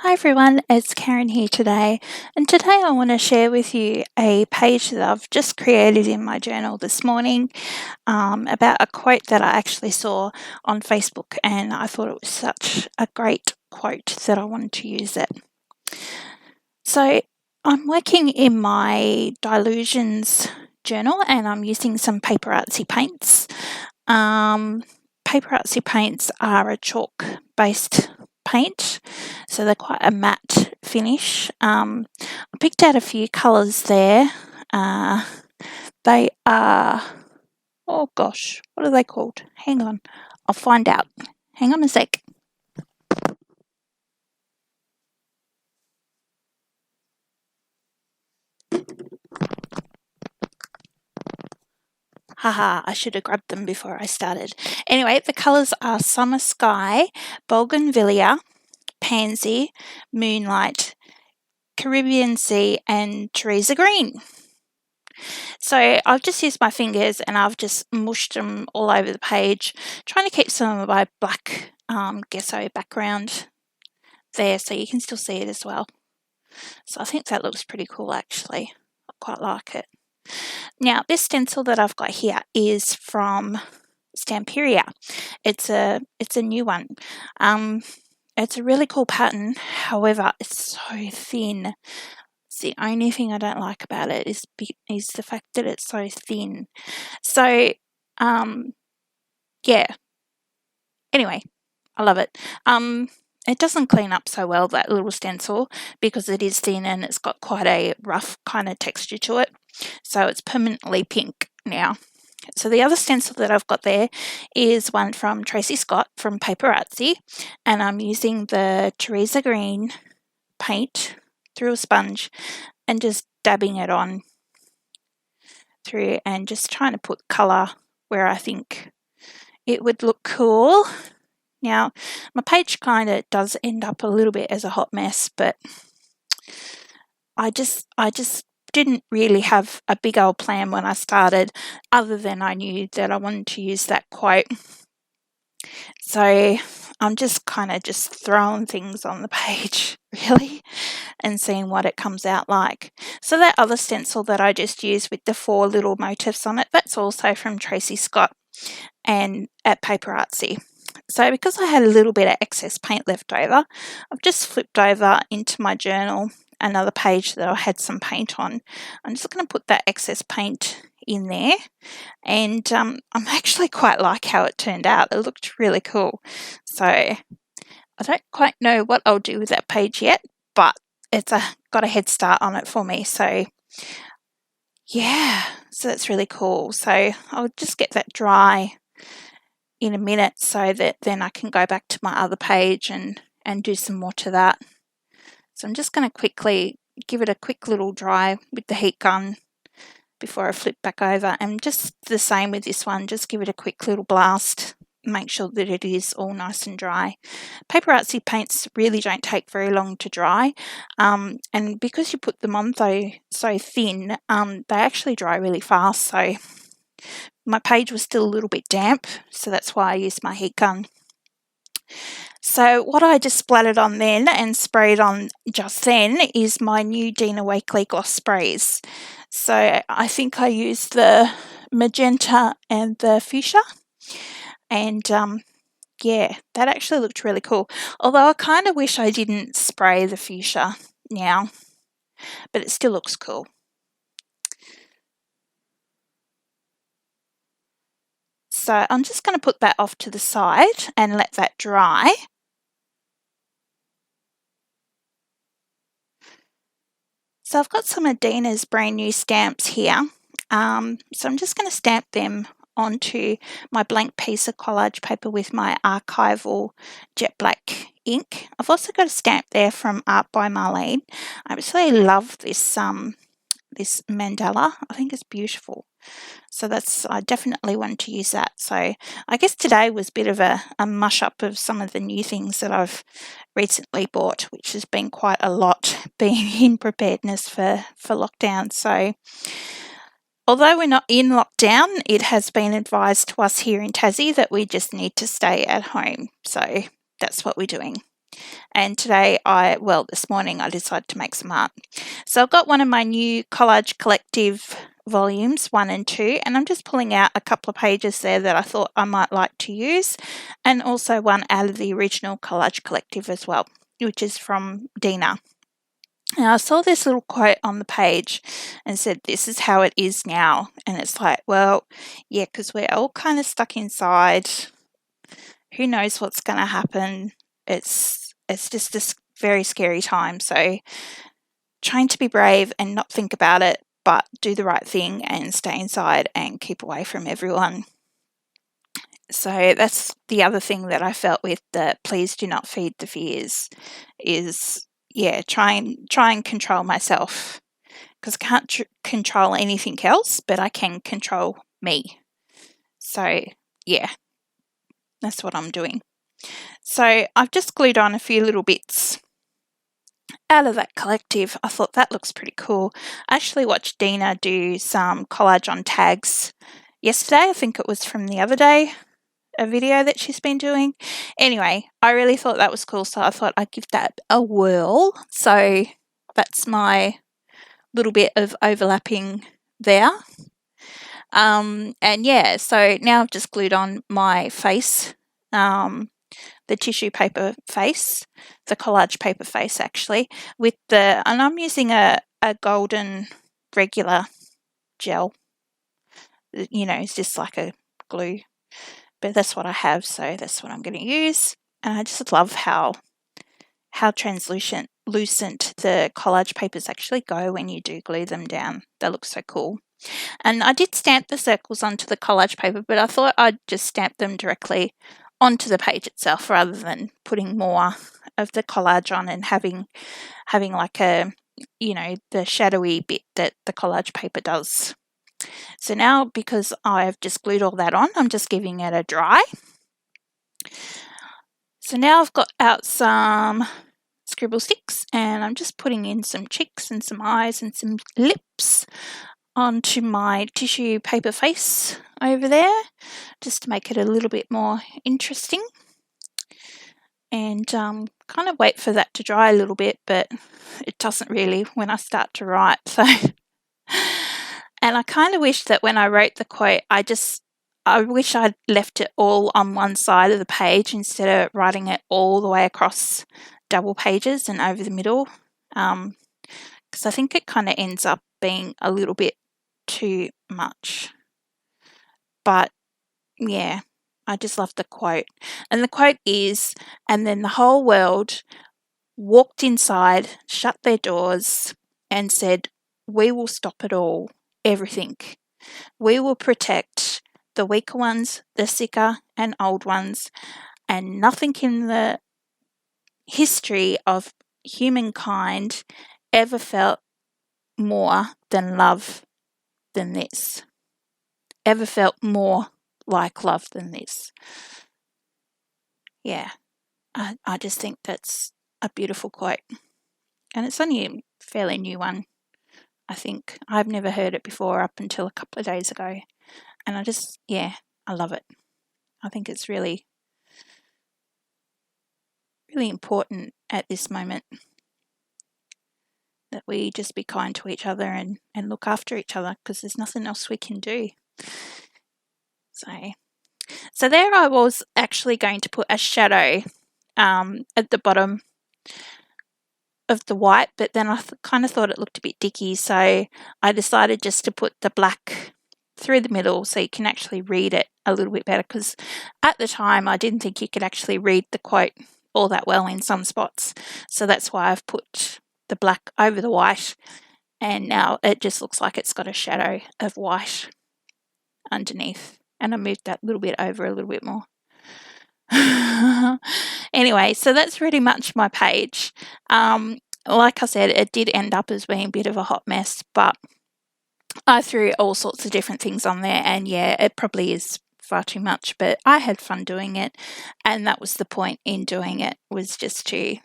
Hi everyone, it's Karen here today, and today I want to share with you a page that I've just created in my journal this morning about a quote that I actually saw on Facebook, and I thought it was such a great quote that I wanted to use it. So I'm working in my Dylusions journal and I'm using some Paperartsy paints. Paperartsy paints are a chalk based paint, so they're quite a matte finish. I picked out a few colours there. They are, oh gosh, what are they called? Hang on, I'll find out. Hang on a sec. Haha, I should have grabbed them before I started. Anyway, the colours are Summer Sky, Bougainvillea, Pansy, Moonlight, Caribbean Sea, and Teresa Green. So I've just used my fingers and I've just mushed them all over the page, trying to keep some of my black gesso background there so you can still see it as well. So I think that looks pretty cool actually. I quite like it. Now this stencil that I've got here is from Stamperia. It's a new one. It's a really cool pattern, however it's so thin. It's the only thing I don't like about it is the fact that it's so thin. So yeah, anyway, I love it. It doesn't clean up so well, that little stencil, because it is thin and it's got quite a rough kind of texture to it. So it's permanently pink now. So the other stencil that I've got there is one from Tracy from Paperartsy, and I'm using the Teresa Green paint through a sponge and just dabbing it on through and just trying to put colour where I think it would look cool. Now, my page kind of does end up a little bit as a hot mess, but I just didn't really have a big old plan when I started, other than I knew that I wanted to use that quote. So I'm just kind of just throwing things on the page, really, and seeing what it comes out like. So that other stencil that I just used with the 4 little motifs on it, that's also from Tracy and at Paperartsy. So because I had a little bit of excess paint left over, I've just flipped over into my journal another page that I had some paint on. I'm just going to put that excess paint in there, and I'm actually quite like how it turned out. It looked really cool. So I don't quite know what I'll do with that page yet, but it's got a head start on it for me. So yeah, so that's really cool. So I'll just get that dry in a minute so that then I can go back to my other page and do some more to that. So I'm just going to quickly give it a quick little dry with the heat gun before I flip back over, and just the same with this one, just give it a quick little blast, make sure that it is all nice and dry. Paperartsy paints really don't take very long to dry, and because you put them on though so thin, they actually dry really fast. So my page was still a little bit damp, so that's why I used my heat gun. So what I just splattered on then and sprayed on just then is my new Dina Wakley gloss sprays. So I think I used the magenta and the fuchsia, and yeah, that actually looked really cool. Although I kind of wish I didn't spray the fuchsia now, but it still looks cool. So I'm just going to put that off to the side and let that dry. So I've got some of Dina's brand new stamps here. So I'm just going to stamp them onto my blank piece of collage paper with my archival jet black ink. I've also got a stamp there from Art by Marlene. I absolutely love this this mandala. I think it's beautiful. So I definitely want to use that. So I guess today was a bit of a mush up of some of the new things that I've recently bought, which has been quite a lot, being in preparedness for lockdown. So although we're not in lockdown, it has been advised to us here in Tassie that we just need to stay at home. So that's what we're doing. And today this morning I decided to make some art. So I've got one of my new Collage Collective volumes 1 and 2, and I'm just pulling out a couple of pages there that I thought I might like to use, and also one out of the original Collage Collective as well, which is from Dina. Now I saw this little quote on the page and said, "This is how it is now." And it's like, well, yeah, because we're all kind of stuck inside. Who knows what's going to happen? It's just a very scary time. So trying to be brave and not think about it, but do the right thing and stay inside and keep away from everyone. So that's the other thing that I felt with the please do not feed the fears is, yeah, try and control myself, because I can't control anything else, but I can control me. So yeah, that's what I'm doing. So I've just glued on a few little bits out of that collective. I thought that looks pretty cool. I actually watched Dina do some collage on tags yesterday. I think it was from the other day, a video that she's been doing. Anyway, I really thought that was cool, so I thought I'd give that a whirl. So that's my little bit of overlapping there. And yeah, so now I've just glued on my face, the tissue paper face, the collage paper face actually, and I'm using a golden regular gel. You know, it's just like a glue, but that's what I have, so that's what I'm going to use. And I just love how translucent the collage papers actually go when you do glue them down. They look so cool. And I did stamp the circles onto the collage paper, but I thought I'd just stamp them directly onto the page itself rather than putting more of the collage on and having like a, you know, the shadowy bit that the collage paper does. So now, because I've just glued all that on, I'm just giving it a dry. So now I've got out some scribble sticks and I'm just putting in some cheeks and some eyes and some lips onto my tissue paper face over there, just to make it a little bit more interesting. And kind of wait for that to dry a little bit, but it doesn't really when I start to write. So, and I kind of wish that when I wrote the quote, I wish I'd left it all on one side of the page instead of writing it all the way across double pages and over the middle, because I think it kind of ends up being a little bit too much. But yeah, I just love the quote. And the quote is, "And then the whole world walked inside, shut their doors, and said, 'We will stop it all, everything. We will protect the weaker ones, the sicker and old ones, and nothing in the history of humankind ever felt more than love than this. Ever felt more like love than this.'" Yeah, I just think that's a beautiful quote. And it's only a fairly new one, I think. I've never heard it before up until a couple of days ago. And I love it. I think it's really, really important at this moment that we just be kind to each other and look after each other, because there's nothing else we can do. So there I was actually going to put a shadow at the bottom of the white, but then I kind of thought it looked a bit dicky, so I decided just to put the black through the middle so you can actually read it a little bit better, because at the time I didn't think you could actually read the quote all that well in some spots. So that's why I've put the black over the white, and now it just looks like it's got a shadow of white underneath. And I moved that little bit over a little bit more. Anyway, so that's pretty much my page. Like I said, it did end up as being a bit of a hot mess, but I threw all sorts of different things on there, and yeah, it probably is far too much, but I had fun doing it, and that was the point in doing it, was just to,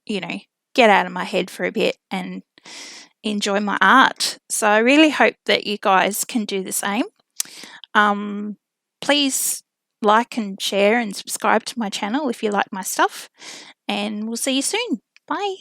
you know, get out of my head for a bit and enjoy my art. So I really hope that you guys can do the same. Please like and share and subscribe to my channel if you like my stuff. And we'll see you soon. Bye.